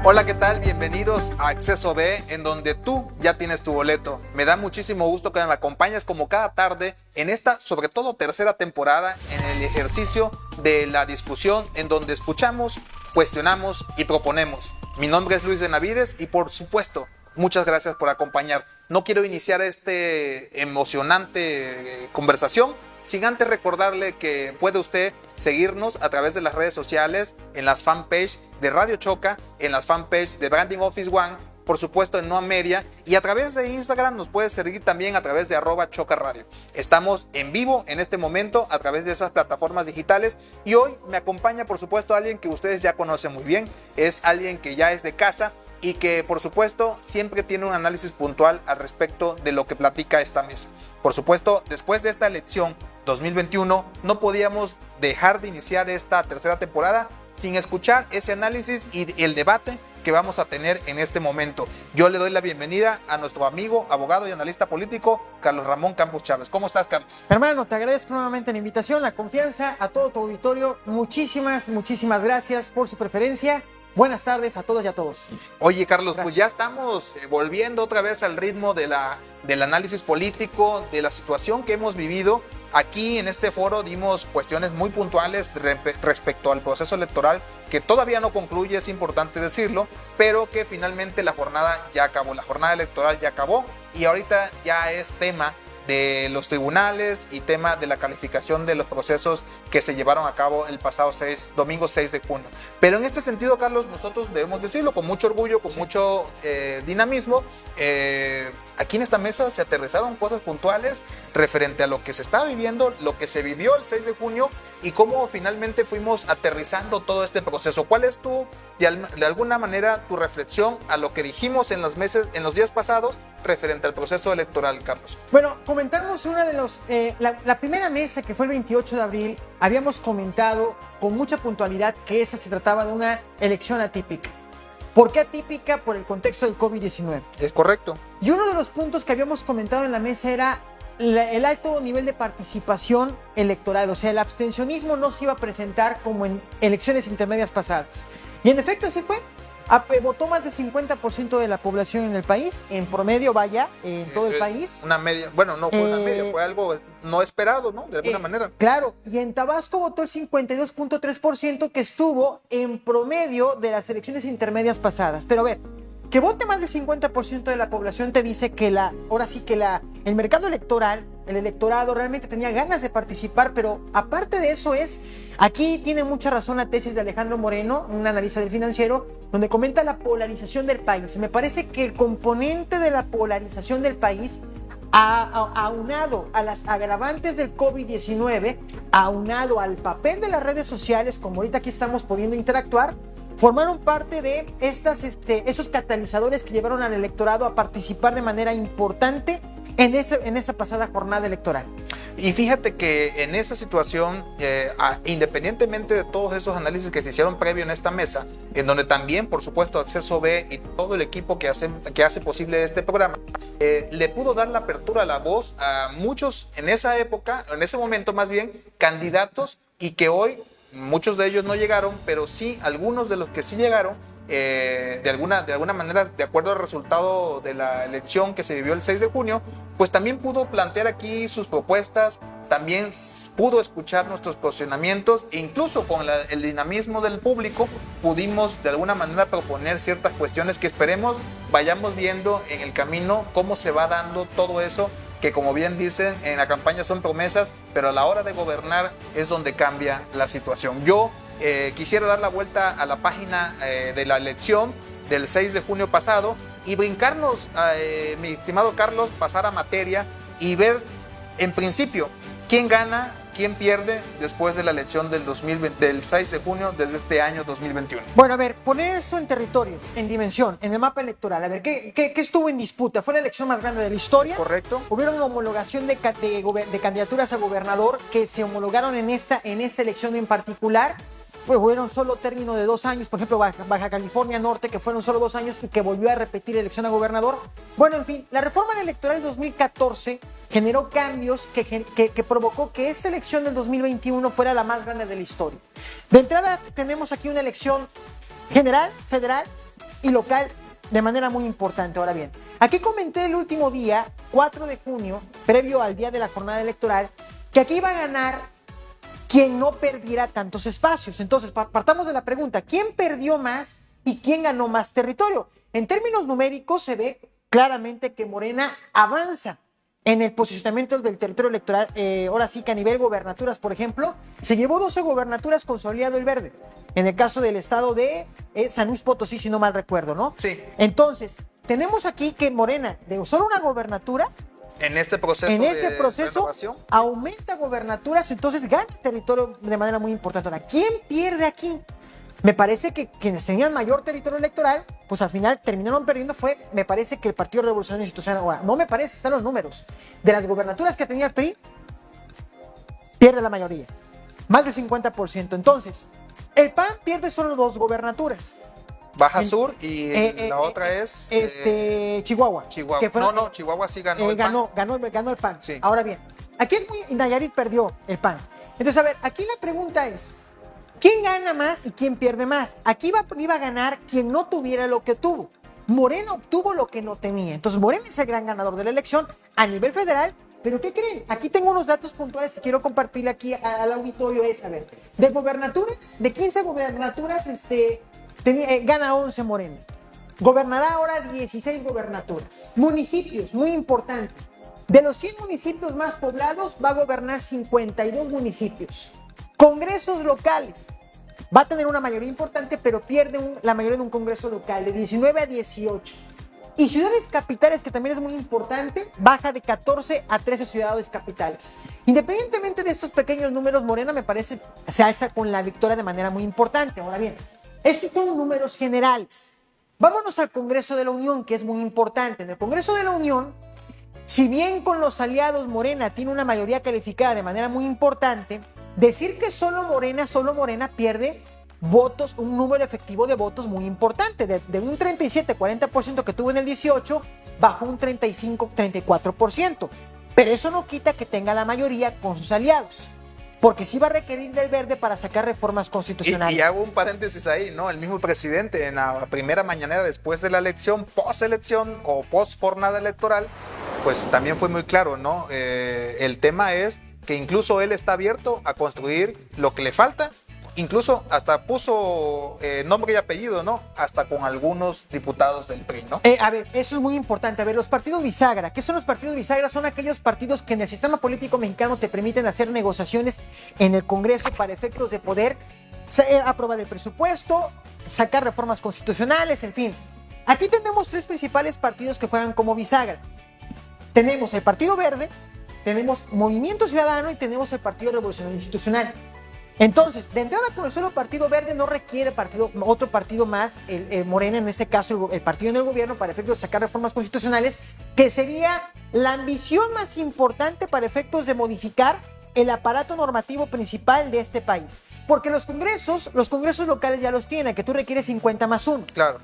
Hola, ¿qué tal? Bienvenidos a Acceso B, en donde tú ya tienes tu boleto. Me da muchísimo gusto que me acompañes como cada tarde en esta, sobre todo, tercera temporada en el ejercicio de la discusión, en donde escuchamos, cuestionamos y proponemos. Mi nombre es Luis Benavides y, por supuesto, muchas gracias por acompañar. No quiero iniciar este emocionante conversación sin antes recordarle que puede usted seguirnos a través de las redes sociales, en las fanpage de Radio Choca, en las fanpage de Branding Office One, por supuesto en Noa Media, y a través de Instagram nos puede seguir también a través de @chocaradio. Estamos en vivo en este momento a través de esas plataformas digitales, y hoy me acompaña por supuesto alguien que ustedes ya conocen muy bien, es alguien que ya es de casa y que por supuesto siempre tiene un análisis puntual al respecto de lo que platica esta mesa. Por supuesto, después de esta elección 2021 no podíamos dejar de iniciar esta tercera temporada sin escuchar ese análisis y el debate que vamos a tener en este momento. Yo le doy la bienvenida a nuestro amigo, abogado y analista político, Carlos Ramón Campos Chávez. ¿Cómo estás, Carlos? Hermano, te agradezco nuevamente la invitación, la confianza, a todo tu auditorio. Muchísimas gracias por su preferencia. Buenas tardes a todos y a todos. Oye, Carlos, pues ya estamos volviendo otra vez al ritmo del análisis político, de la situación que hemos vivido. Aquí en este foro dimos cuestiones muy puntuales respecto al proceso electoral, que todavía no concluye, es importante decirlo, pero que finalmente la jornada ya acabó, la jornada electoral ya acabó y ahorita ya es tema de los tribunales y tema de la calificación de los procesos que se llevaron a cabo el pasado domingo 6 de junio. Pero en este sentido, Carlos, nosotros debemos decirlo con mucho orgullo, con mucho dinamismo. Aquí en esta mesa se aterrizaron cosas puntuales referente a lo que se está viviendo, lo que se vivió el 6 de junio y cómo finalmente fuimos aterrizando todo este proceso. ¿Cuál es de alguna manera, tu reflexión a lo que dijimos en los días pasados referente al proceso electoral, Carlos? Bueno, comentamos la primera mesa, que fue el 28 de abril, habíamos comentado con mucha puntualidad que esa se trataba de una elección atípica. ¿Por qué atípica? Por el contexto del COVID-19. Es correcto. Y uno de los puntos que habíamos comentado en la mesa era el alto nivel de participación electoral, o sea, el abstencionismo no se iba a presentar como en elecciones intermedias pasadas. Y en efecto así fue. Votó más del 50% de la población en el país, en promedio, en todo el país. Una media, bueno, no fue una media, fue algo no esperado, ¿no? De alguna manera. Claro, y en Tabasco votó el 52.3%, que estuvo en promedio de las elecciones intermedias pasadas. Pero a ver, que vote más del 50% de la población te dice que el mercado electoral, el electorado realmente tenía ganas de participar, pero aparte de eso aquí tiene mucha razón la tesis de Alejandro Moreno, un analista del Financiero, donde comenta la polarización del país. Me parece que el componente de la polarización del país, aunado a las agravantes del COVID-19, aunado al papel de las redes sociales, como ahorita aquí estamos pudiendo interactuar, formaron parte de esos catalizadores que llevaron al electorado a participar de manera importante en esa pasada jornada electoral. Y fíjate que en esa situación, independientemente de todos esos análisis que se hicieron previo en esta mesa, en donde también, por supuesto, Acceso B y todo el equipo que hace posible este programa, le pudo dar la apertura a la voz a muchos en esa época, en ese momento más bien, candidatos, y que hoy muchos de ellos no llegaron, pero sí algunos de los que sí llegaron, de alguna manera, de acuerdo al resultado de la elección que se vivió el 6 de junio, pues también pudo plantear aquí sus propuestas, también pudo escuchar nuestros cuestionamientos e incluso con el dinamismo del público pudimos de alguna manera proponer ciertas cuestiones que esperemos vayamos viendo en el camino cómo se va dando todo eso, que como bien dicen en la campaña son promesas, pero a la hora de gobernar es donde cambia la situación. Yo quisiera dar la vuelta a la página de la elección del 6 de junio pasado y brincarnos, mi estimado Carlos, pasar a materia y ver en principio quién gana, quién pierde después de la elección del 6 de junio desde este año 2021. Bueno, a ver, poner eso en territorio, en dimensión, en el mapa electoral. A ver, ¿qué estuvo en disputa? Fue la elección más grande de la historia. Correcto. Hubieron una homologación de candidaturas a gobernador que se homologaron en esta elección en particular. Fueron solo término de 2 años, por ejemplo, Baja California Norte, que fueron solo 2 años y que volvió a repetir elección a gobernador. Bueno, en fin, la reforma electoral del 2014 generó cambios que provocó que esta elección del 2021 fuera la más grande de la historia. De entrada, tenemos aquí una elección general, federal, y local de manera muy importante. Ahora bien, aquí comenté el último día, 4 de junio, previo al día de la jornada electoral, que aquí iba a ganar quien no perdiera tantos espacios. Entonces, partamos de la pregunta, ¿quién perdió más y quién ganó más territorio? En términos numéricos se ve claramente que Morena avanza en el posicionamiento del territorio electoral. Ahora sí que a nivel gobernaturas, por ejemplo, se llevó 12 gobernaturas consolidado el verde. En el caso del estado de San Luis Potosí, si no mal recuerdo, ¿no? Sí. Entonces, tenemos aquí que Morena, de solo una gobernatura, En este proceso renovación, aumenta gobernaturas, entonces gana territorio de manera muy importante. Ahora, ¿quién pierde aquí? Me parece que quienes tenían mayor territorio electoral, pues al final terminaron perdiendo me parece que el Partido Revolucionario Institucional. Ahora, no me parece, están los números. De las gobernaturas que tenía el PRI, pierde la mayoría. Más del 50%. Entonces, el PAN pierde solo 2 gobernaturas. Baja Sur y la otra es Chihuahua. Que fueron, Chihuahua sí ganó el PAN. Ganó el PAN. Sí. Ahora bien, aquí es muy... Nayarit perdió el PAN. Entonces, a ver, aquí la pregunta es, ¿quién gana más y quién pierde más? Aquí iba a ganar quien no tuviera lo que tuvo. Morena obtuvo lo que no tenía. Entonces, Morena es el gran ganador de la elección a nivel federal. ¿Pero qué creen? Aquí tengo unos datos puntuales que quiero compartir aquí al auditorio. A ver, de gobernaturas, de 15 gobernaturas, gana 11 Morena. Gobernará ahora 16 gobernaturas. Municipios, muy importante. De los 100 municipios más poblados, va a gobernar 52 municipios. Congresos locales. Va a tener una mayoría importante, pero pierde la mayoría de un congreso local, de 19 a 18. Y ciudades capitales, que también es muy importante, baja de 14 a 13 ciudades capitales. Independientemente de estos pequeños números, Morena me parece se alza con la victoria de manera muy importante. Ahora bien, estos son números generales. Vámonos al Congreso de la Unión, que es muy importante. En el Congreso de la Unión, si bien con los aliados Morena tiene una mayoría calificada de manera muy importante, decir que solo Morena pierde votos, un número efectivo de votos muy importante, de un 37-40% que tuvo en el 18, bajó un 35-34%. Pero eso no quita que tenga la mayoría con sus aliados, porque sí va a requerir del verde para sacar reformas constitucionales. Y hago un paréntesis ahí, ¿no? El mismo presidente en la primera mañanera después de la elección, post-elección o post-jornada electoral, pues también fue muy claro, ¿no? El tema es que incluso él está abierto a construir lo que le falta. Incluso hasta puso nombre y apellido, ¿no? Hasta con algunos diputados del PRI, ¿no? A ver, eso es muy importante. A ver, los partidos bisagra. ¿Qué son los partidos bisagra? Son aquellos partidos que en el sistema político mexicano te permiten hacer negociaciones en el Congreso para efectos de poder aprobar el presupuesto, sacar reformas constitucionales, en fin. Aquí tenemos 3 principales partidos que juegan como bisagra. Tenemos el Partido Verde, tenemos Movimiento Ciudadano y tenemos el Partido Revolucionario Institucional. Entonces, de entrada con el solo Partido Verde no requiere otro partido más, el Morena, en este caso el partido en el gobierno, para efectos de sacar reformas constitucionales, que sería la ambición más importante para efectos de modificar el aparato normativo principal de este país. Porque los congresos locales ya los tienen, que tú requieres 50 más 1. Claro.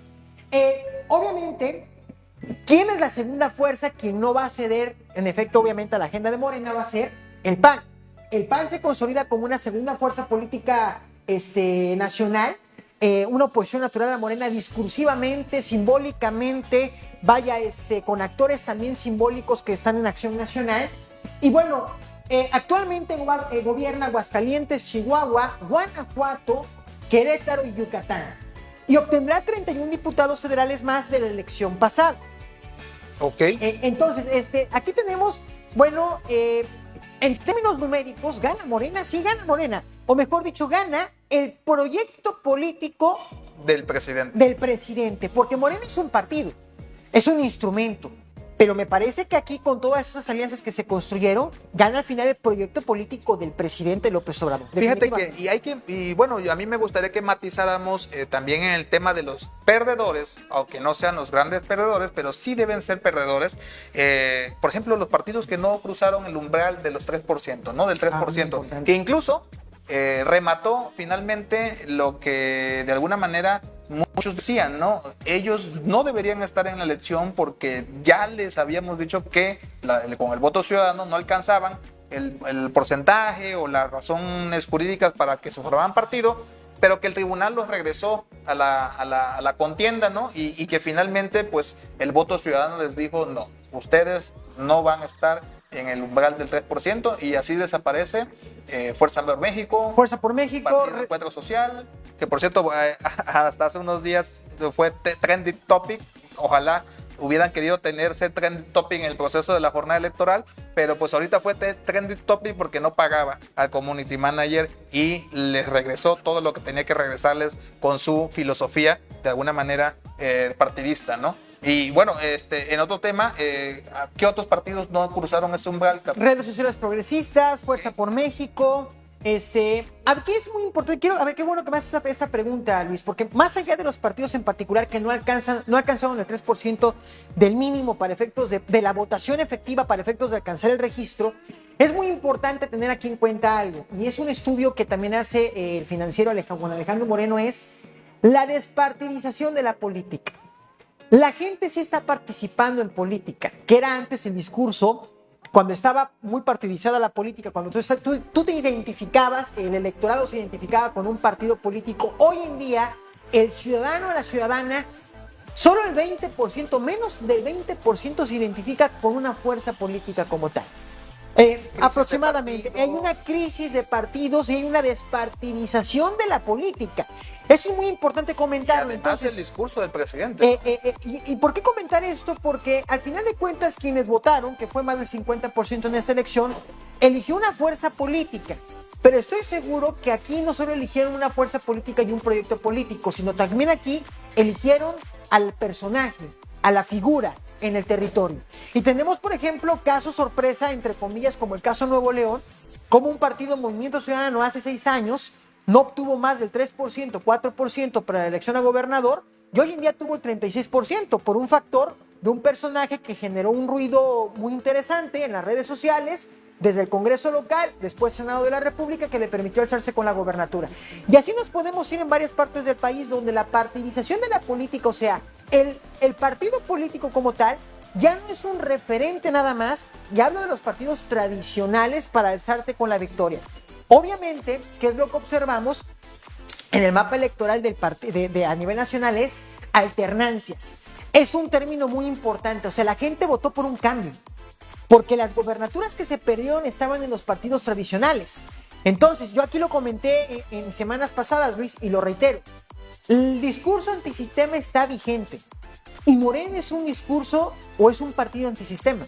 Obviamente, ¿quién es la segunda fuerza? Quien no va a ceder, en efecto, obviamente, a la agenda de Morena va a ser el PAN. El PAN se consolida como una segunda fuerza política nacional, una oposición natural a Morena discursivamente, simbólicamente, con actores también simbólicos que están en acción nacional. Y bueno, actualmente gobierna Aguascalientes, Chihuahua, Guanajuato, Querétaro y Yucatán. Y obtendrá 31 diputados federales más de la elección pasada. Ok. Entonces, aquí tenemos, bueno, en términos numéricos, ¿gana Morena? Sí, gana Morena. O mejor dicho, gana el proyecto político del presidente. Porque Morena es un partido, es un instrumento. Pero me parece que aquí, con todas esas alianzas que se construyeron, gana al final el proyecto político del presidente López Obrador. Fíjate que, bueno, a mí me gustaría que matizáramos también en el tema de los perdedores, aunque no sean los grandes perdedores, pero sí deben ser perdedores. Por ejemplo, los partidos que no cruzaron el umbral de los 3%, ¿no? Del 3%, que incluso remató finalmente lo que de alguna manera muchos decían, ¿no? Ellos no deberían estar en la elección porque ya les habíamos dicho que con el voto ciudadano no alcanzaban el porcentaje o las razones jurídicas para que se formaran partido, pero que el tribunal los regresó a la contienda, ¿no? Y que finalmente, pues, el voto ciudadano les dijo, no, ustedes no van a estar en el umbral del 3%, y así desaparece Fuerza por México, Partido Encuentro Social, que por cierto, hasta hace unos días fue trending topic. Ojalá hubieran querido ser trending topic en el proceso de la jornada electoral, pero pues ahorita fue trending topic porque no pagaba al community manager y les regresó todo lo que tenía que regresarles con su filosofía, de alguna manera partidista, ¿no? Y bueno, en otro tema, ¿qué otros partidos no cruzaron ese umbral? Redes sociales progresistas, Fuerza por México. Aquí es muy importante, qué bueno que me haces esa pregunta, Luis, porque más allá de los partidos en particular que no alcanzaron el 3% del mínimo para efectos de la votación efectiva, para efectos de alcanzar el registro, es muy importante tener aquí en cuenta algo, y es un estudio que también hace el financiero Alejandro Moreno, es la despartidización de la política. La gente sí está participando en política, que era antes el discurso, cuando estaba muy partidizada la política, cuando tú te identificabas, el electorado se identificaba con un partido político. Hoy en día, el ciudadano o la ciudadana, solo el 20%, menos del 20% se identifica con una fuerza política como tal. Aproximadamente. Hay una crisis de partidos y hay una despartidización de la política. Eso es muy importante comentarlo. Y además entonces, el discurso del presidente. ¿Y por qué comentar esto? Porque al final de cuentas quienes votaron, que fue más del 50% en esa elección, eligió una fuerza política. Pero estoy seguro que aquí no solo eligieron una fuerza política y un proyecto político, sino también aquí eligieron al personaje, a la figura en el territorio. Y tenemos, por ejemplo, casos sorpresa, entre comillas, como el caso Nuevo León, como un partido Movimiento Ciudadano hace 6 años no obtuvo más del 3%, 4% para la elección a gobernador, y hoy en día tuvo el 36% por un factor de un personaje que generó un ruido muy interesante en las redes sociales, desde el Congreso local, después Senado de la República, que le permitió alzarse con la gobernatura. Y así nos podemos ir en varias partes del país donde la partidización de la política, o sea, el partido político como tal, ya no es un referente nada más, y hablo de los partidos tradicionales para alzarte con la victoria. Obviamente, ¿qué es lo que observamos en el mapa electoral a nivel nacional? Es alternancias. Es un término muy importante, o sea, la gente votó por un cambio, porque las gobernaturas que se perdieron estaban en los partidos tradicionales. Entonces, yo aquí lo comenté en semanas pasadas, Luis, y lo reitero. El discurso antisistema está vigente. Y Morena es un discurso o es un partido antisistema.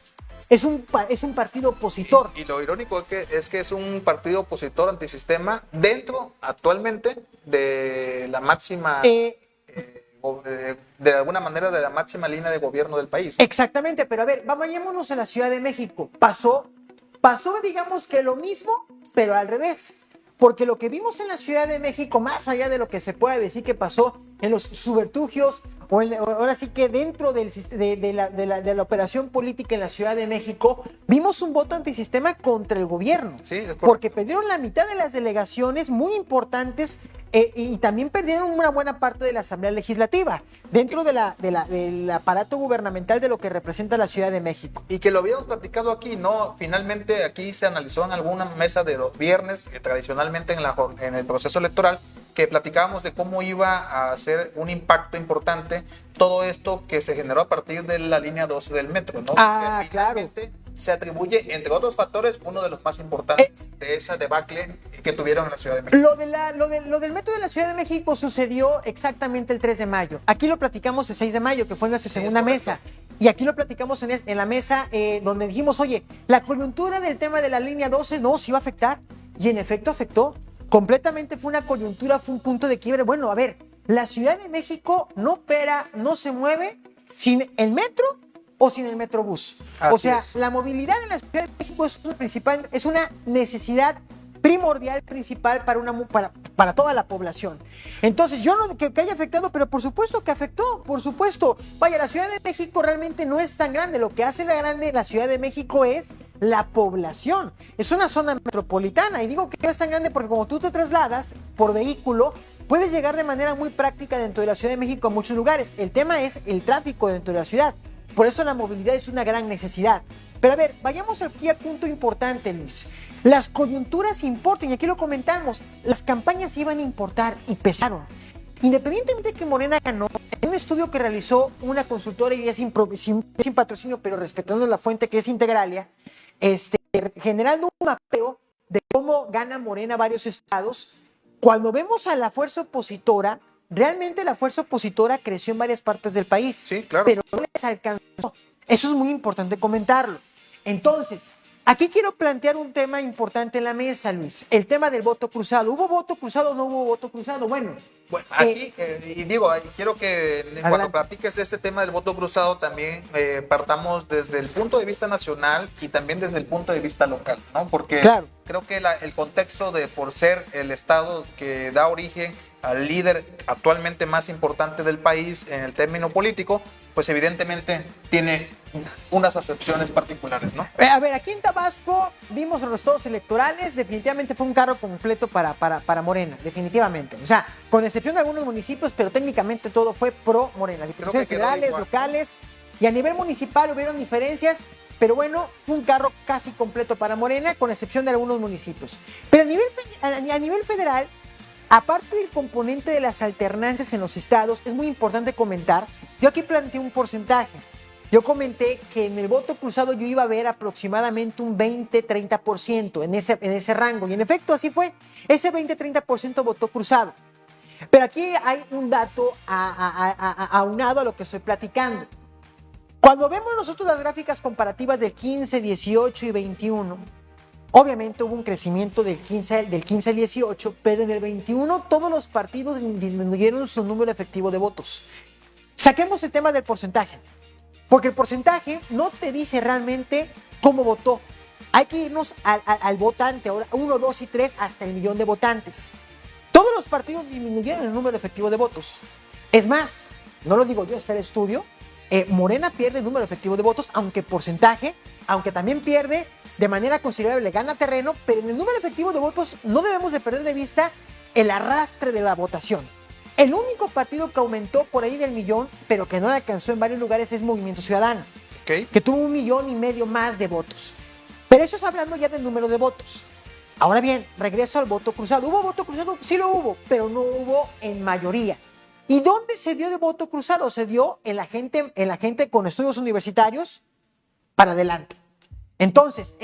Es un partido opositor. Y lo irónico es que es un partido opositor antisistema dentro actualmente de la máxima, de alguna manera, de la máxima línea de gobierno del país. Exactamente, pero a ver, vayámonos a la Ciudad de México. Pasó, digamos que lo mismo, pero al revés. Porque lo que vimos en la Ciudad de México, más allá de lo que se pueda decir que pasó en los subterfugios, ahora sí que dentro de la operación política en la Ciudad de México, vimos un voto antisistema contra el gobierno. Sí, es correcto. Porque perdieron la mitad de las delegaciones muy importantes y también perdieron una buena parte de la Asamblea Legislativa dentro del aparato gubernamental de lo que representa la Ciudad de México. Y que lo habíamos platicado aquí, ¿no? Finalmente aquí se analizó en alguna mesa de los viernes, tradicionalmente en el proceso electoral, que platicábamos de cómo iba a hacer un impacto importante todo esto que se generó a partir de la línea 12 del metro, ¿no? Ah, claro. Se atribuye, entre otros factores, uno de los más importantes de esa debacle que tuvieron en la Ciudad de México. Lo del metro de la Ciudad de México sucedió exactamente el 3 de mayo. Aquí lo platicamos el 6 de mayo, que fue en nuestra segunda mesa. Y aquí lo platicamos en la mesa donde dijimos, oye, la coyuntura del tema de la línea 12 no se iba a afectar. Y en efecto afectó. Completamente fue una coyuntura, fue un punto de quiebre. Bueno, a ver, la Ciudad de México no opera, no se mueve sin el metro o sin el metrobús. O sea, la movilidad en la Ciudad de México es una necesidad primordial, principal para toda la población. Entonces, yo no que haya afectado, pero por supuesto que afectó, por supuesto. Vaya, la Ciudad de México realmente no es tan grande. Lo que hace la Ciudad de México es la población. Es una zona metropolitana, y digo que no es tan grande porque como tú te trasladas por vehículo, puedes llegar de manera muy práctica dentro de la Ciudad de México a muchos lugares. El tema es el tráfico dentro de la ciudad. Por eso la movilidad es una gran necesidad. Pero a ver, vayamos aquí al punto importante, Luis. Las coyunturas importan, y aquí lo comentamos, las campañas iban a importar y pesaron. Independientemente de que Morena ganó, en un estudio que realizó una consultora, y sin patrocinio, pero respetando la fuente que es Integralia, generando un mapeo de cómo gana Morena varios estados, cuando vemos a la fuerza opositora, realmente la fuerza opositora creció en varias partes del país, Sí, claro. pero no les alcanzó. Eso es muy importante comentarlo. Entonces, aquí quiero plantear un tema importante en la mesa, Luis. El tema del voto cruzado. ¿Hubo voto cruzado o no hubo voto cruzado? Bueno, aquí, y digo, quiero que cuando adelante. platiques de este tema del voto cruzado también partamos desde el punto de vista nacional y también desde el punto de vista local, ¿no? Porque Claro. creo que el contexto de por ser el estado que da origen al líder actualmente más importante del país en el término político, pues evidentemente tiene unas acepciones particulares, ¿no? A ver, aquí en Tabasco vimos los resultados electorales, definitivamente fue un carro completo para Morena, definitivamente. O sea, con excepción de algunos municipios, pero técnicamente todo fue pro Morena. Diputaciones quedó federales, igual, locales, y a nivel municipal hubieron diferencias, pero bueno, fue un carro casi completo para Morena, con excepción de algunos municipios. Pero a nivel federal, aparte del componente de las alternancias en los estados, es muy importante comentar, yo aquí planteé un porcentaje. Yo comenté que en el voto cruzado yo iba a ver aproximadamente un 20-30% en ese rango. Y en efecto, así fue. Ese 20-30% votó cruzado. Pero aquí hay un dato aunado a lo que estoy platicando. Cuando vemos nosotros las gráficas comparativas del 15, 18 y 21, obviamente hubo un crecimiento del 15 al 18, pero en el 21 todos los partidos disminuyeron su número efectivo de votos. Saquemos el tema del porcentaje. Porque el porcentaje no te dice realmente cómo votó. Hay que irnos al votante, ahora 1, 2 y 3 hasta el millón de votantes. Todos los partidos disminuyeron el número efectivo de votos. Es más, no lo digo yo, está el estudio, Morena pierde el número efectivo de votos, aunque porcentaje, aunque también pierde de manera considerable, gana terreno, pero en el número efectivo de votos no debemos de perder de vista el arrastre de la votación. El único partido que aumentó por ahí del millón, pero que no le alcanzó en varios lugares, es Movimiento Ciudadano, Okay. que tuvo 1,5 millones más de votos. Pero eso es hablando ya del número de votos. Ahora bien, regreso al voto cruzado. ¿Hubo voto cruzado? Sí lo hubo, pero no hubo en mayoría. ¿Y dónde se dio de voto cruzado? Se dio en la gente con estudios universitarios para adelante. Entonces,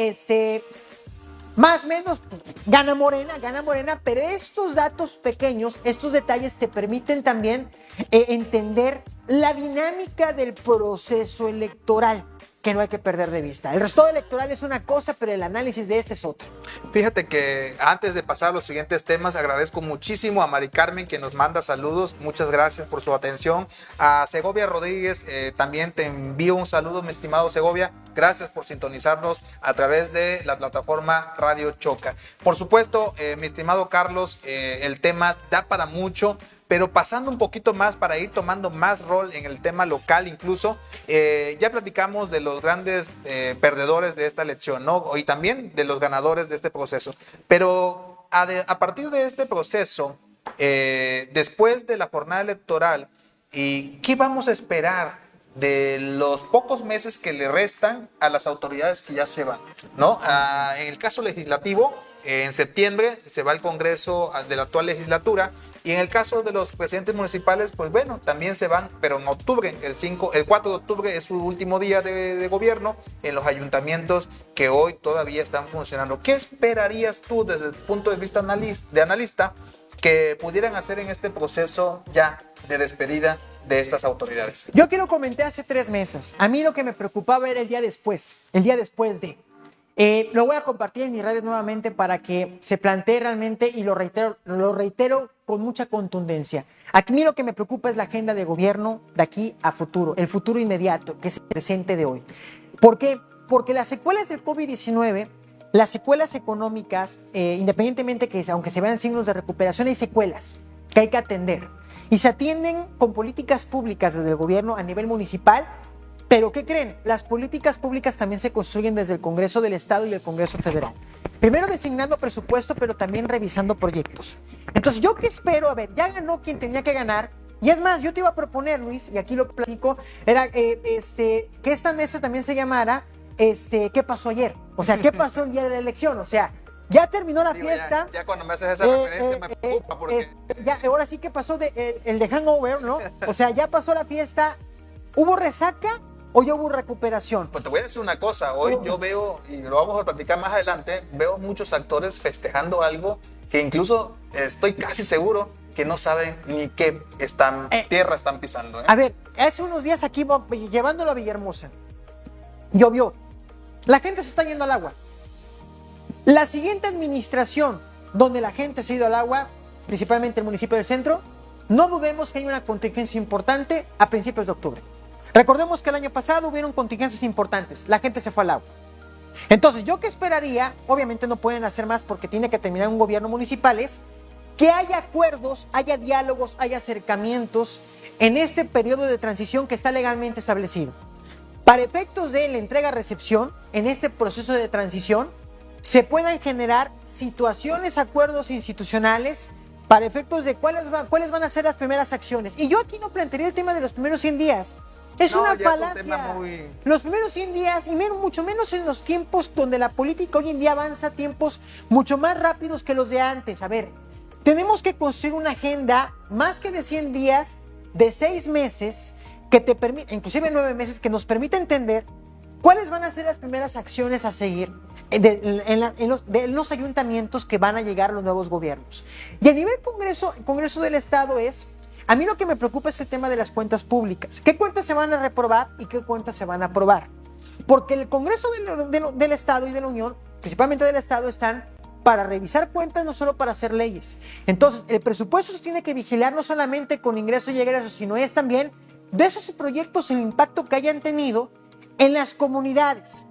más o menos gana Morena, pero estos datos pequeños, estos detalles te permiten también entender la dinámica del proceso electoral, que no hay que perder de vista. El resultado electoral es una cosa, pero el análisis de este es otra. Fíjate que antes de pasar a los siguientes temas, agradezco muchísimo a Mari Carmen que nos manda saludos. Muchas gracias por su atención. A Segovia Rodríguez, también te envío un saludo, mi estimado Segovia. Gracias por sintonizarnos a través de la plataforma Radio Choca. Por supuesto, mi estimado Carlos, el tema da para mucho, pero pasando un poquito más para ir tomando más rol en el tema local incluso, ya platicamos de los grandes perdedores de esta elección, ¿no? Y también de los ganadores de este proceso. Pero a partir de este proceso, después de la jornada electoral, ¿qué vamos a esperar de los pocos meses que le restan a las autoridades que ya se van, ¿no? En el caso legislativo, en septiembre se va al Congreso de la actual legislatura, y en el caso de los presidentes municipales, pues bueno, también se van, pero en octubre, el 4 de octubre es su último día de gobierno en los ayuntamientos que hoy todavía están funcionando. ¿Qué esperarías tú desde el punto de vista de analista que pudieran hacer en este proceso ya de despedida de estas autoridades? Yo quiero comentar hace 3 meses. A mí lo que me preocupaba era el día después de. Lo voy a compartir en mis redes nuevamente para que se plantee realmente, y lo reitero con mucha contundencia. A mí lo que me preocupa es la agenda de gobierno de aquí a futuro, el futuro inmediato, que es el presente de hoy. ¿Por qué? Porque las secuelas del COVID-19, las secuelas económicas, independientemente que aunque se vean signos de recuperación, hay secuelas que hay que atender. Y se atienden con políticas públicas desde el gobierno a nivel municipal. Pero ¿qué creen? Las políticas públicas también se construyen desde el Congreso del Estado y el Congreso Federal. Primero designando presupuesto, pero también revisando proyectos. Entonces, ¿yo qué espero? A ver, ya ganó quien tenía que ganar. Y es más, yo te iba a proponer, Luis, y aquí lo platico, era que esta mesa también se llamara ¿qué pasó ayer? O sea, ¿qué pasó el día de la elección? O sea, Ya terminó la Digo, fiesta. ya cuando me haces esa referencia me preocupa porque... Ya, ahora sí que pasó el de hangover, ¿no? O sea, ya pasó la fiesta. ¿Hubo resaca o ya hubo recuperación? Pues te voy a decir una cosa, hoy yo veo, y lo vamos a platicar más adelante, veo muchos actores festejando algo que incluso estoy casi seguro que no saben ni qué tierra están pisando. A ver, hace unos días aquí llevándolo a Villahermosa, llovió. La gente se está yendo al agua. La siguiente administración donde la gente se ha ido al agua, principalmente el municipio del centro, no dudemos que hay una contingencia importante a principios de octubre. Recordemos que el año pasado hubieron contingencias importantes, la gente se fue al agua. Entonces, ¿yo qué esperaría? Obviamente no pueden hacer más porque tiene que terminar un gobierno municipal, es que haya acuerdos, haya diálogos, haya acercamientos en este periodo de transición que está legalmente establecido. Para efectos de la entrega-recepción, en este proceso de transición, se puedan generar situaciones, acuerdos institucionales para efectos de cuáles van a ser las primeras acciones. Y yo aquí no plantearía el tema de los primeros 100 días. Es una falacia. Los primeros 100 días, y mucho menos en los tiempos donde la política hoy en día avanza a tiempos mucho más rápidos que los de antes. A ver, tenemos que construir una agenda más que de 100 días, de 6 meses, que te permite, inclusive 9 meses, que nos permita entender cuáles van a ser las primeras acciones a seguir de los ayuntamientos que van a llegar a los nuevos gobiernos. Y a nivel Congreso del Estado a mí lo que me preocupa es el tema de las cuentas públicas. ¿Qué cuentas se van a reprobar y qué cuentas se van a aprobar? Porque el Congreso del Estado y de la Unión, principalmente del Estado, están para revisar cuentas, no solo para hacer leyes. Entonces, el presupuesto se tiene que vigilar no solamente con ingresos y egresos, sino es también de esos proyectos, el impacto que hayan tenido en las comunidades,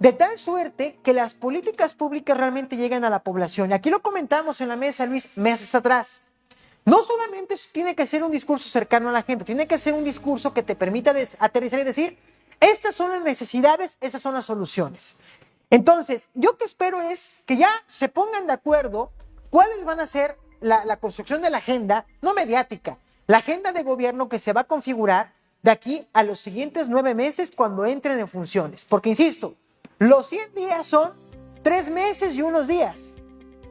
de tal suerte que las políticas públicas realmente lleguen a la población. Y aquí lo comentamos en la mesa, Luis, meses atrás. No solamente tiene que ser un discurso cercano a la gente, tiene que ser un discurso que te permita aterrizar y decir, estas son las necesidades, estas son las soluciones. Entonces, yo que espero es que ya se pongan de acuerdo cuáles van a ser la construcción de la agenda, no mediática, la agenda de gobierno que se va a configurar de aquí a los siguientes 9 meses cuando entren en funciones. Porque, insisto, los 100 días son 3 meses y unos días.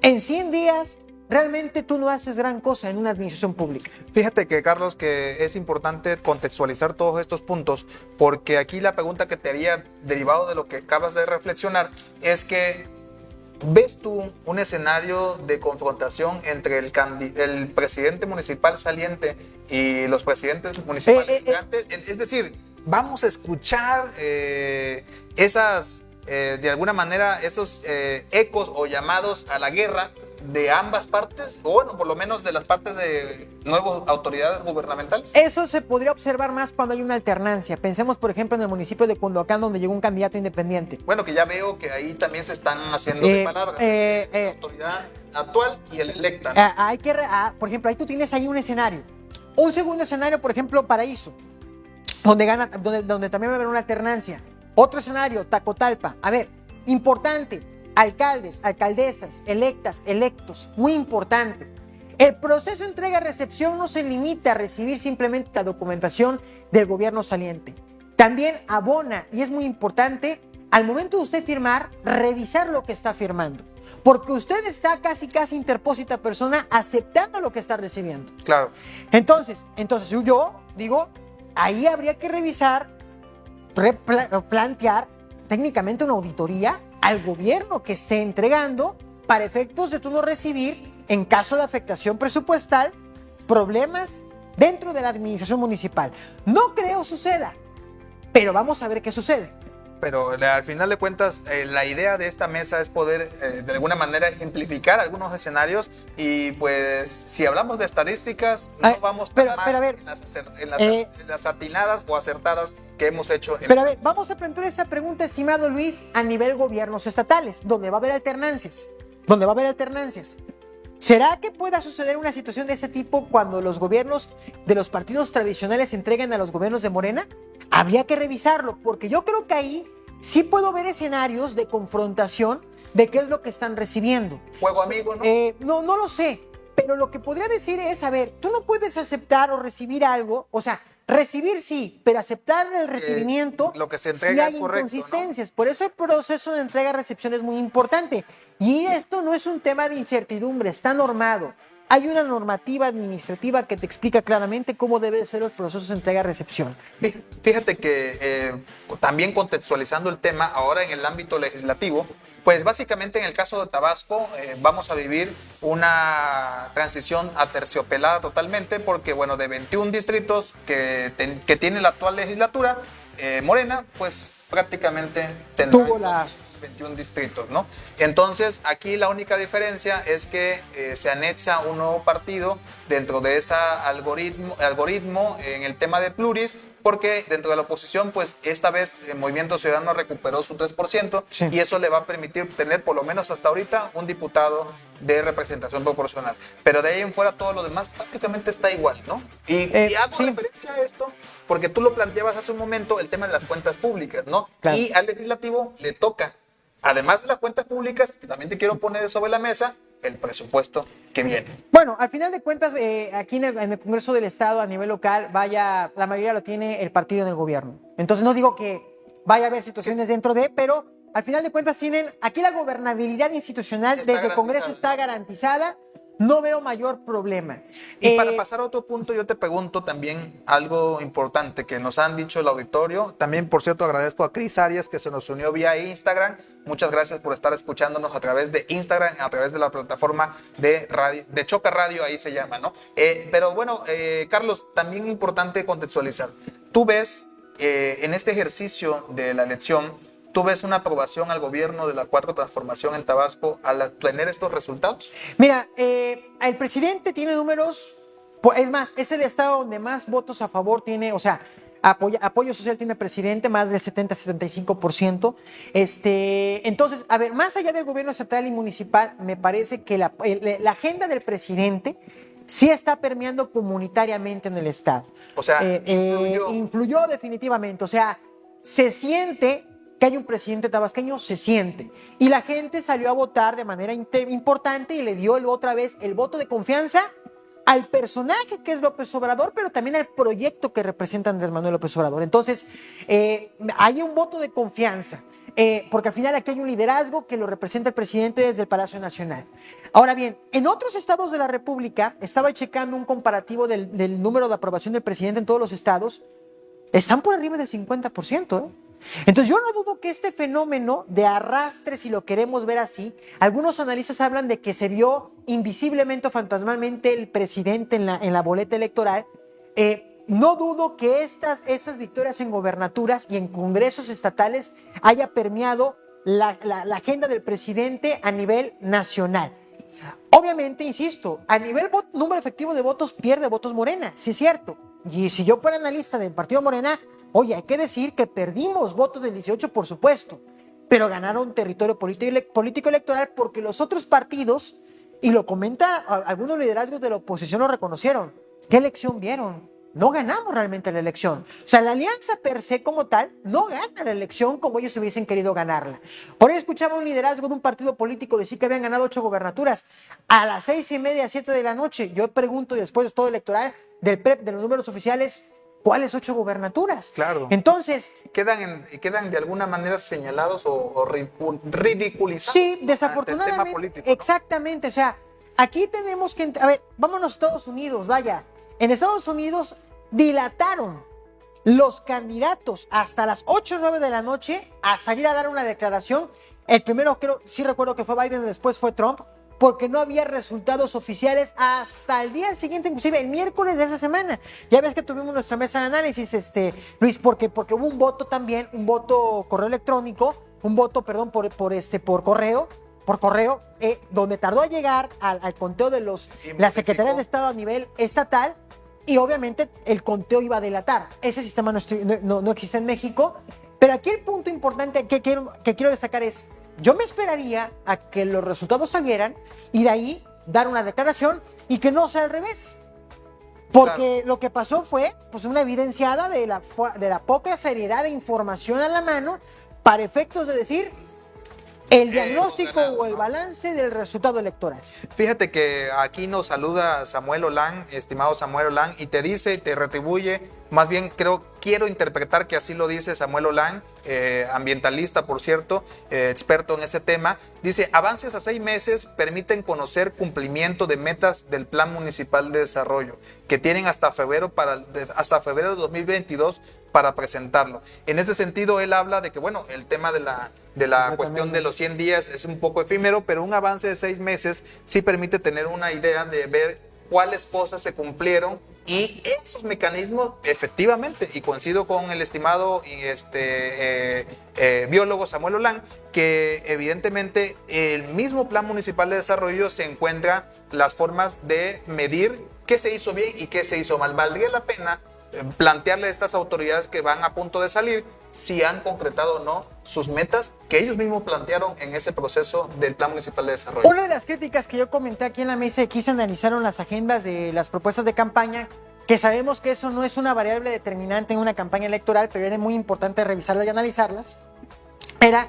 En 100 días, realmente tú no haces gran cosa en una administración pública. Fíjate que, Carlos, que es importante contextualizar todos estos puntos, porque aquí la pregunta que te haría, derivado de lo que acabas de reflexionar, es que ¿ves tú un escenario de confrontación entre el presidente municipal saliente y los presidentes municipales gigantes? Es decir, vamos a escuchar de alguna manera, esos ecos o llamados a la guerra de ambas partes, o bueno, por lo menos de las partes de nuevas autoridades gubernamentales. Eso se podría observar más cuando hay una alternancia. Pensemos, por ejemplo, en el municipio de Cunduacán, donde llegó un candidato independiente. Bueno, que ya veo que ahí también se están haciendo de palabras. La autoridad actual y el electa. Por ejemplo, ahí tú tienes ahí un escenario. Un segundo escenario, por ejemplo, Paraíso, donde también va a haber una alternancia. Otro escenario, Tacotalpa. A ver, importante. Alcaldes, alcaldesas, electas, electos, muy importante. El proceso de entrega-recepción no se limita a recibir simplemente la documentación del gobierno saliente. También abona, y es muy importante, al momento de usted firmar, revisar lo que está firmando. Porque usted está casi interpósita persona aceptando lo que está recibiendo. Claro. Entonces yo digo, ahí habría que revisar, plantear técnicamente una auditoría al gobierno que esté entregando para efectos de tú no recibir, en caso de afectación presupuestal, problemas dentro de la administración municipal. No creo suceda, pero vamos a ver qué sucede. Pero al final de cuentas, la idea de esta mesa es poder, de alguna manera, ejemplificar algunos escenarios y pues, si hablamos de estadísticas, no vamos tan mal en las atinadas o acertadas que hemos hecho. Pero a ver, vamos a plantear esa pregunta, estimado Luis, a nivel gobiernos estatales, donde va a haber alternancias. ¿Será que pueda suceder una situación de ese tipo cuando los gobiernos de los partidos tradicionales se entreguen a los gobiernos de Morena? Habría que revisarlo, porque yo creo que ahí sí puedo ver escenarios de confrontación de qué es lo que están recibiendo. Fuego amigo, ¿no? No lo sé, pero lo que podría decir es, a ver, tú no puedes aceptar o recibir algo, o sea, recibir sí, pero aceptar el recibimiento, lo que se sí entrega hay es correcto, inconsistencias. Por eso el proceso de entrega-recepción es muy importante. Y esto no es un tema de incertidumbre, está normado. Hay una normativa administrativa que te explica claramente cómo deben ser los procesos de entrega-recepción. Fíjate que también contextualizando el tema ahora en el ámbito legislativo, pues básicamente en el caso de Tabasco vamos a vivir una transición aterciopelada totalmente porque, bueno, de 21 distritos que tiene la actual legislatura, Morena, pues prácticamente tendrá Tuvo la... 21 distritos, ¿no? Entonces, aquí la única diferencia es que se anexa un nuevo partido dentro de ese algoritmo en el tema de pluris, porque dentro de la oposición, pues esta vez el Movimiento Ciudadano recuperó su 3%, sí, y eso le va a permitir tener por lo menos hasta ahorita un diputado de representación proporcional. Pero de ahí en fuera todo lo demás prácticamente está igual, ¿no? Y hago sí, referencia a esto porque tú lo planteabas hace un momento, el tema de las cuentas públicas, ¿no? Claro. Y al legislativo le toca, además de las cuentas públicas, que también te quiero poner sobre la mesa, el presupuesto que viene. Bueno, al final de cuentas, aquí en el Congreso del Estado a nivel local, la mayoría lo tiene el partido en el gobierno. Entonces no digo que vaya a haber situaciones dentro de, pero al final de cuentas aquí la gobernabilidad institucional está desde el Congreso está garantizada. No veo mayor problema. Y para pasar a otro punto, yo te pregunto también algo importante que nos han dicho el auditorio. También, por cierto, agradezco a Cris Arias que se nos unió vía Instagram. Muchas gracias por estar escuchándonos a través de Instagram, a través de la plataforma de radio, de Choca Radio, ahí se llama, ¿no? Pero bueno, Carlos, también importante contextualizar. Tú ves en este ejercicio de la elección, ¿tú ves una aprobación al gobierno de la Cuarta Transformación en Tabasco al tener estos resultados? Mira, el presidente tiene números, es más, es el estado donde más votos a favor tiene, o sea, apoyo social tiene el presidente, más del 70-75%. Entonces, a ver, más allá del gobierno estatal y municipal, me parece que la agenda del presidente sí está permeando comunitariamente en el estado. O sea, influyó definitivamente, o sea, se siente que hay un presidente tabasqueño, se siente. Y la gente salió a votar de manera importante y le dio otra vez el voto de confianza al personaje que es López Obrador, pero también al proyecto que representa Andrés Manuel López Obrador. Entonces, hay un voto de confianza, porque al final aquí hay un liderazgo que lo representa el presidente desde el Palacio Nacional. Ahora bien, en otros estados de la República, estaba checando un comparativo del número de aprobación del presidente en todos los estados, están por arriba del 50%, Entonces yo no dudo que este fenómeno de arrastre, si lo queremos ver así, algunos analistas hablan de que se vio invisiblemente o fantasmalmente el presidente en la boleta electoral. No dudo que estas victorias en gobernaturas y en congresos estatales haya permeado la agenda del presidente a nivel nacional. Obviamente, insisto, a nivel número efectivo de votos pierde votos Morena, sí es cierto. Y si yo fuera analista del partido Morena, oye, hay que decir que perdimos votos del 18, por supuesto, pero ganaron territorio político electoral porque los otros partidos, y lo comenta algunos liderazgos de la oposición, lo reconocieron. ¿Qué elección vieron? No ganamos realmente la elección. O sea, la alianza per se como tal no gana la elección como ellos hubiesen querido ganarla. Por ahí escuchaba un liderazgo de un partido político decir que habían ganado 8 gobernaturas. A las 6:30, 7 de la noche, yo pregunto, después de todo electoral, del PREP, de los números oficiales, ¿cuáles 8 gobernaturas? Claro. Entonces, quedan de alguna manera señalados o ridiculizados. Sí, desafortunadamente. Tema político, ¿no? Exactamente. O sea, aquí tenemos que... A ver, vámonos a Estados Unidos, vaya. En Estados Unidos dilataron los candidatos hasta las 8 o 9 de la noche a salir a dar una declaración. El primero, sí recuerdo que fue Biden, después fue Trump, porque no había resultados oficiales hasta el día siguiente, inclusive el miércoles de esa semana. Ya ves que tuvimos nuestra mesa de análisis, Luis, porque hubo un voto también, un voto correo electrónico, un voto, perdón, por correo, donde tardó a llegar al conteo de las secretarías de Estado a nivel estatal, y obviamente el conteo iba a delatar. Ese sistema no existe en México, pero aquí el punto importante que quiero destacar es, yo me esperaría a que los resultados salieran y de ahí dar una declaración y que no sea al revés. Porque claro, lo que pasó fue pues una evidenciada de la poca seriedad de información a la mano para efectos de decir el diagnóstico o el balance del resultado electoral. Fíjate que aquí nos saluda Samuel Olán, estimado Samuel Olán, y te dice, te retribuye más bien quiero interpretar que así lo dice Samuel Olan, ambientalista, por cierto, experto en ese tema. Dice, avances a 6 meses permiten conocer cumplimiento de metas del Plan Municipal de Desarrollo, que tienen hasta febrero de 2022 para presentarlo. En ese sentido, él habla de que, bueno, el tema de la cuestión de los 100 días es un poco efímero, pero un avance de 6 meses sí permite tener una idea de ver cuáles cosas se cumplieron y esos mecanismos efectivamente, y coincido con el estimado biólogo Samuel Olan, que evidentemente el mismo Plan Municipal de Desarrollo se encuentra las formas de medir qué se hizo bien y qué se hizo mal. Valdría la pena plantearle a estas autoridades que van a punto de salir si han concretado o no sus metas que ellos mismos plantearon en ese proceso del Plan Municipal de Desarrollo. Una de las críticas que yo comenté aquí en la mesa y que se analizaron las agendas de las propuestas de campaña, que sabemos que eso no es una variable determinante en una campaña electoral, pero era muy importante revisarlas y analizarlas, era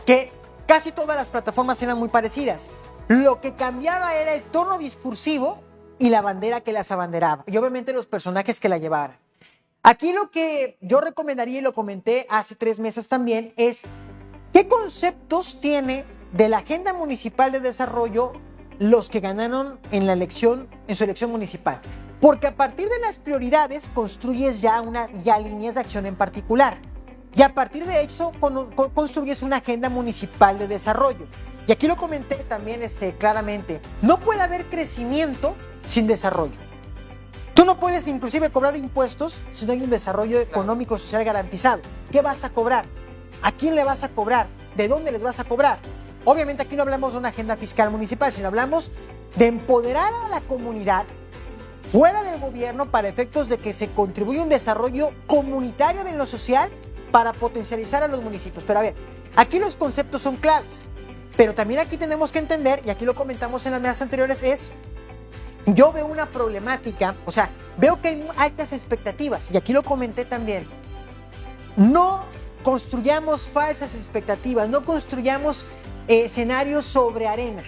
que casi todas las plataformas eran muy parecidas. Lo que cambiaba era el tono discursivo y la bandera que las abanderaba, y obviamente los personajes que la llevaran. Aquí lo que yo recomendaría, y lo comenté hace 3 meses también, es qué conceptos tiene de la agenda municipal de desarrollo los que ganaron en la elección, en su elección municipal. Porque a partir de las prioridades construyes ya líneas de acción en particular. Y a partir de eso construyes una agenda municipal de desarrollo. Y aquí lo comenté también claramente. No puede haber crecimiento sin desarrollo. Tú no puedes inclusive cobrar impuestos si no hay un desarrollo económico y social garantizado. ¿Qué vas a cobrar? ¿A quién le vas a cobrar? ¿De dónde les vas a cobrar? Obviamente aquí no hablamos de una agenda fiscal municipal, sino hablamos de empoderar a la comunidad fuera del gobierno para efectos de que se contribuya a un desarrollo comunitario de lo social para potencializar a los municipios. Pero a ver, aquí los conceptos son claves, pero también aquí tenemos que entender, y aquí lo comentamos en las mesas anteriores, yo veo una problemática, o sea, veo que hay altas expectativas, y aquí lo comenté también. No construyamos falsas expectativas, no construyamos escenarios sobre arena,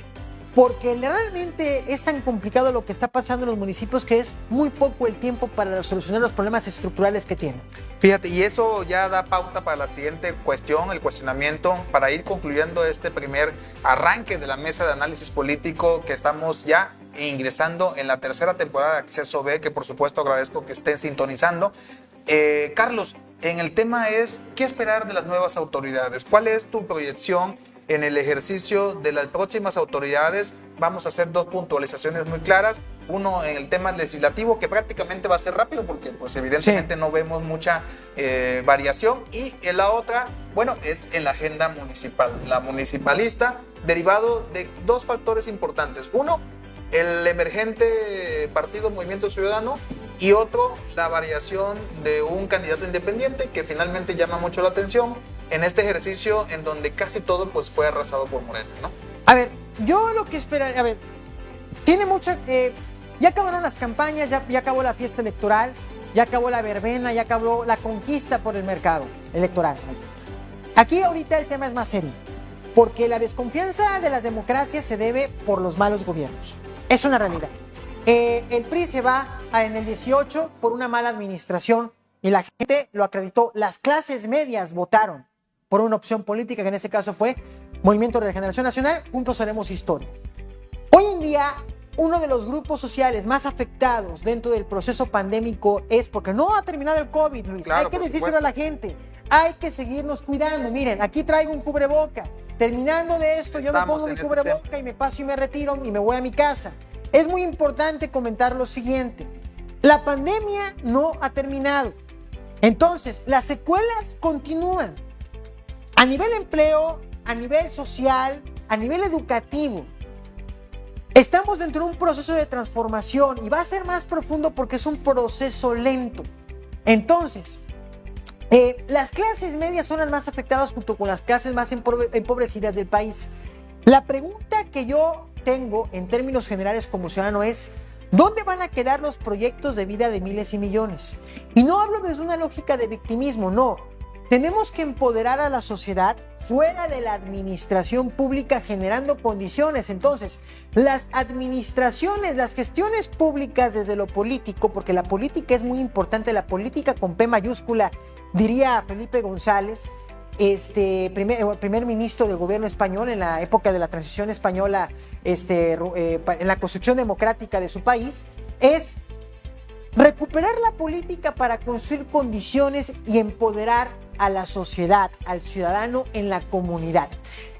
porque realmente es tan complicado lo que está pasando en los municipios que es muy poco el tiempo para solucionar los problemas estructurales que tienen. Fíjate, y eso ya da pauta para la siguiente cuestión, el cuestionamiento, para ir concluyendo este primer arranque de la mesa de análisis político que estamos ya ingresando en la 3ª temporada de Acceso B, que por supuesto agradezco que estén sintonizando. Carlos, en el tema es, ¿qué esperar de las nuevas autoridades? ¿Cuál es tu proyección en el ejercicio de las próximas autoridades? Vamos a hacer 2 puntualizaciones muy claras. Uno en el tema legislativo, que prácticamente va a ser rápido porque pues evidentemente no vemos mucha variación. Y en la otra, bueno, es en la agenda municipal, la municipalista, derivado de 2 factores importantes. Uno, el emergente partido Movimiento Ciudadano, y otro, la variación de un candidato independiente que finalmente llama mucho la atención en este ejercicio en donde casi todo pues fue arrasado por Moreno, ¿no? A ver, yo lo que espero, tiene mucha, ya acabaron las campañas, ya acabó la fiesta electoral, ya acabó la verbena, ya acabó la conquista por el mercado electoral. Aquí ahorita el tema es más serio, porque la desconfianza de las democracias se debe por los malos gobiernos. Es una realidad. El PRI se va en el 18 por una mala administración y la gente lo acreditó. Las clases medias votaron por una opción política que en este caso fue Movimiento de Regeneración Nacional, Juntos Haremos Historia. Hoy en día, uno de los grupos sociales más afectados dentro del proceso pandémico es porque no ha terminado el COVID, Luis. Claro, hay que decírselo a la gente. Hay que seguirnos cuidando. Miren, aquí traigo un cubreboca. Terminando de esto, yo me pongo mi cubreboca y me paso y me retiro y me voy a mi casa. Es muy importante comentar lo siguiente. La pandemia no ha terminado. Entonces, las secuelas continúan. A nivel empleo, a nivel social, a nivel educativo. Estamos dentro de un proceso de transformación y va a ser más profundo porque es un proceso lento. Entonces, las clases medias son las más afectadas junto con las clases más empobrecidas del país. La pregunta que yo tengo en términos generales como ciudadano es, ¿dónde van a quedar los proyectos de vida de miles y millones? Y no hablo desde una lógica de victimismo, no. tenemos que empoderar a la sociedad fuera de la administración pública generando condiciones. Entonces, las administraciones, las gestiones públicas desde lo político, porque la política es muy importante, la política con P mayúscula, diría Felipe González, primer ministro del gobierno español en la época de la transición española, en la construcción democrática de su país, es recuperar la política para construir condiciones y empoderar a la sociedad, al ciudadano en la comunidad.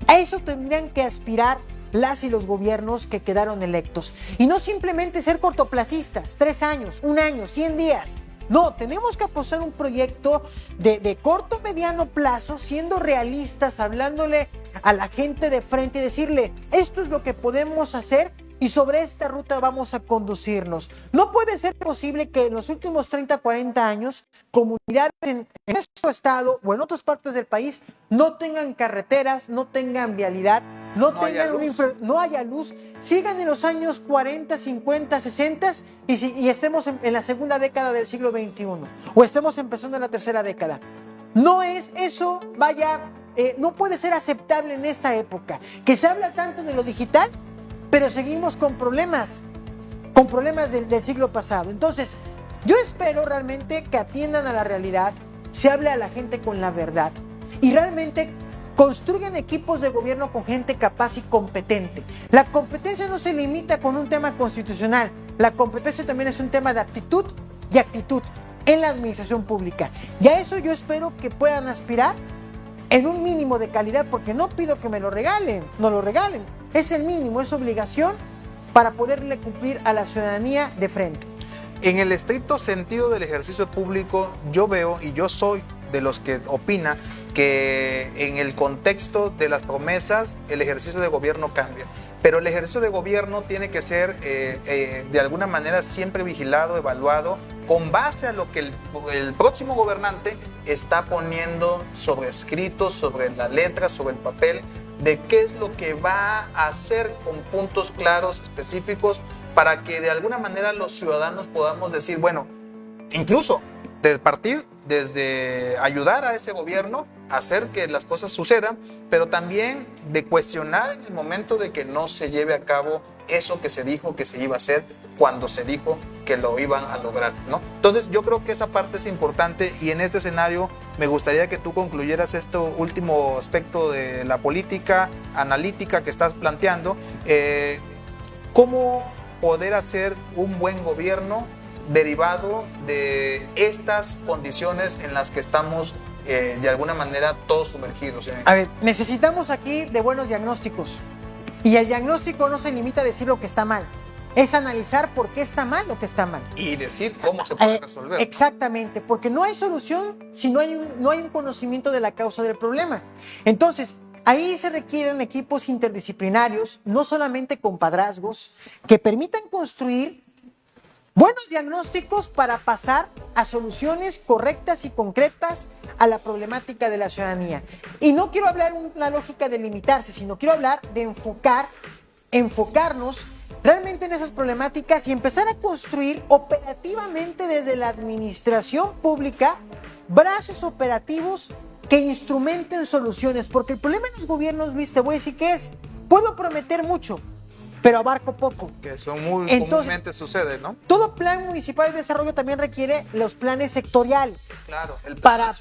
A eso tendrían que aspirar las y los gobiernos que quedaron electos. Y no simplemente ser cortoplacistas, 3 años, 1 año, 100 días. No, tenemos que apostar un proyecto de corto, mediano plazo, siendo realistas, hablándole a la gente de frente y decirle, esto es lo que podemos hacer y sobre esta ruta vamos a conducirnos. No puede ser posible que en los últimos 30, 40 años, comunidades en nuestro estado o en otras partes del país no tengan carreteras, no tengan vialidad, no haya luz, sigan en los años 40, 50, 60 y estemos en la segunda década del siglo XXI o estemos empezando en la tercera década. No es eso, no puede ser aceptable en esta época, que se habla tanto de lo digital, pero seguimos con problemas del siglo pasado. Entonces, yo espero realmente que atiendan a la realidad, se hable a la gente con la verdad y realmente construyan equipos de gobierno con gente capaz y competente. La competencia no se limita con un tema constitucional, la competencia también es un tema de aptitud y actitud en la administración pública. Y a eso yo espero que puedan aspirar en un mínimo de calidad, porque no pido que me lo regalen, no lo regalen. Es el mínimo, es obligación para poderle cumplir a la ciudadanía de frente. En el estricto sentido del ejercicio público, yo veo y yo soy de los que opina que en el contexto de las promesas el ejercicio de gobierno cambia, pero el ejercicio de gobierno tiene que ser de alguna manera siempre vigilado, evaluado con base a lo que el próximo gobernante está poniendo sobre escrito, sobre la letra, sobre el papel, de qué es lo que va a hacer con puntos claros, específicos, para que de alguna manera los ciudadanos podamos decir, bueno, incluso de partir desde ayudar a ese gobierno a hacer que las cosas sucedan, pero también de cuestionar en el momento de que no se lleve a cabo eso que se dijo que se iba a hacer cuando se dijo que lo iban a lograr, ¿no? Entonces yo creo que esa parte es importante y en este escenario me gustaría que tú concluyeras este último aspecto de la política analítica que estás planteando, cómo poder hacer un buen gobierno derivado de estas condiciones en las que estamos de alguna manera todos sumergidos. A ver, necesitamos aquí de buenos diagnósticos y el diagnóstico no se limita a decir lo que está mal, es analizar por qué está mal lo que está mal. Y decir cómo se puede resolver. Exactamente, porque no hay solución si no hay un conocimiento de la causa del problema. Entonces, ahí se requieren equipos interdisciplinarios, no solamente compadrazgos, que permitan construir buenos diagnósticos para pasar a soluciones correctas y concretas a la problemática de la ciudadanía. Y no quiero hablar una lógica de limitarse, sino quiero hablar de enfocarnos realmente en esas problemáticas y empezar a construir operativamente desde la administración pública brazos operativos que instrumenten soluciones. Porque el problema en los gobiernos, Luis, te voy a decir que es, puedo prometer mucho, pero abarco poco. Que eso comúnmente sucede, ¿no? Todo plan municipal de desarrollo también requiere los planes sectoriales. Claro. Para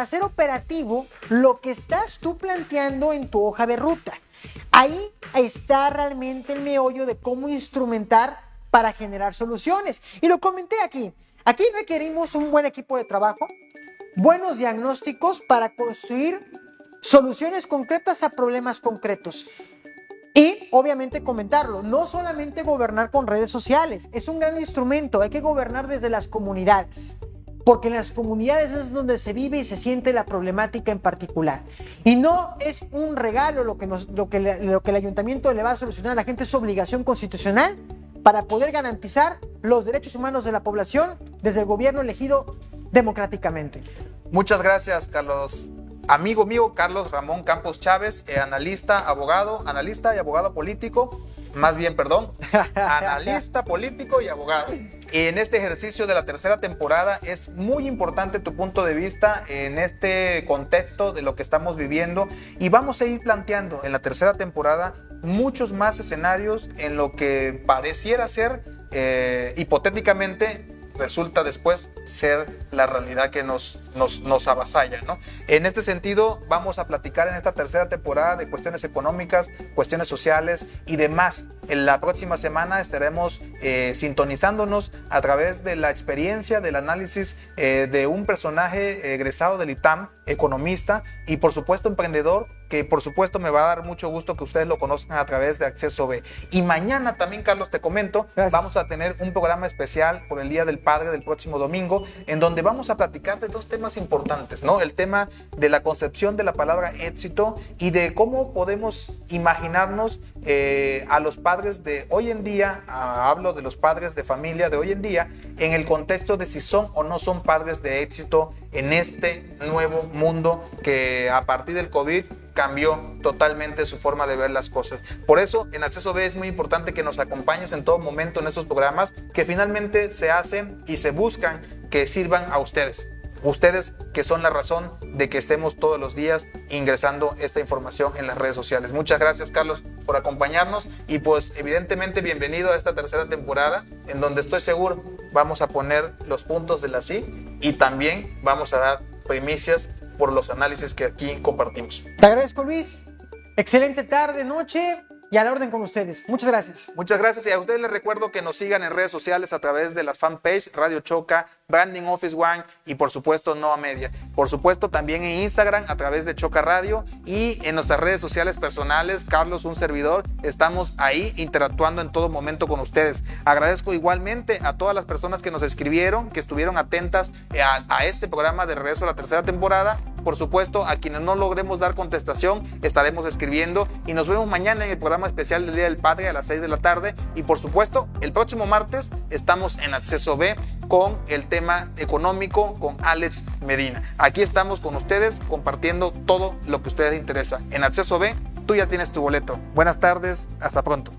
ser operativo, lo que estás tú planteando en tu hoja de ruta. Ahí está realmente el meollo de cómo instrumentar para generar soluciones. Y lo comenté aquí. Aquí requerimos un buen equipo de trabajo, buenos diagnósticos para construir soluciones concretas a problemas concretos. Y obviamente comentarlo, no solamente gobernar con redes sociales, es un gran instrumento, hay que gobernar desde las comunidades, porque en las comunidades es donde se vive y se siente la problemática en particular. Y no es un regalo lo que el ayuntamiento le va a solucionar a la gente, es obligación constitucional para poder garantizar los derechos humanos de la población desde el gobierno elegido democráticamente. Muchas gracias, Carlos. Amigo mío, Carlos Ramón Campos Chávez, analista y abogado político. analista político y abogado. En este ejercicio de la tercera temporada es muy importante tu punto de vista en este contexto de lo que estamos viviendo, y vamos a ir planteando en la tercera temporada muchos más escenarios en lo que pareciera ser hipotéticamente resulta después ser la realidad que nos avasalla, ¿no? En este sentido, vamos a platicar en esta tercera temporada de cuestiones económicas, cuestiones sociales y demás. En la próxima semana estaremos sintonizándonos a través de la experiencia, del análisis de un personaje egresado del ITAM, economista y por supuesto emprendedor, que por supuesto me va a dar mucho gusto que ustedes lo conozcan a través de Acceso B. Y mañana también, Carlos, te comento, gracias, vamos a tener un programa especial por el Día del Padre del próximo domingo, en donde vamos a platicar de dos temas importantes, ¿no? El tema de la concepción de la palabra éxito y de cómo podemos imaginarnos a los padres de hoy en día, hablo de los padres de familia de hoy en día, en el contexto de si son o no son padres de éxito en este nuevo mundo que a partir del COVID cambió totalmente su forma de ver las cosas. Por eso, en Acceso B es muy importante que nos acompañes en todo momento en estos programas que finalmente se hacen y se buscan que sirvan a ustedes. Ustedes que son la razón de que estemos todos los días ingresando esta información en las redes sociales. Muchas gracias, Carlos, por acompañarnos y pues evidentemente bienvenido a esta tercera temporada en donde estoy seguro vamos a poner los puntos de las I y también vamos a dar primicias por los análisis que aquí compartimos. Te agradezco, Luis. Excelente tarde, noche y a la orden con ustedes. Muchas gracias. Muchas gracias, y a ustedes les recuerdo que nos sigan en redes sociales a través de las fanpage Radio Choca, Branding Office One y por supuesto Noa Media. Por supuesto también en Instagram a través de Choca Radio y en nuestras redes sociales personales, Carlos, un servidor, estamos ahí interactuando en todo momento con ustedes. Agradezco igualmente a todas las personas que nos escribieron, que estuvieron atentas a este programa de regreso a la tercera temporada. Por supuesto, a quienes no logremos dar contestación, estaremos escribiendo y nos vemos mañana en el programa especial del Día del Padre a las 6 de la tarde. Y por supuesto, el próximo martes estamos en Acceso B con el tema económico con Alex Medina. Aquí estamos con ustedes compartiendo todo lo que a ustedes les interesa. En Acceso B, tú ya tienes tu boleto. Buenas tardes, hasta pronto.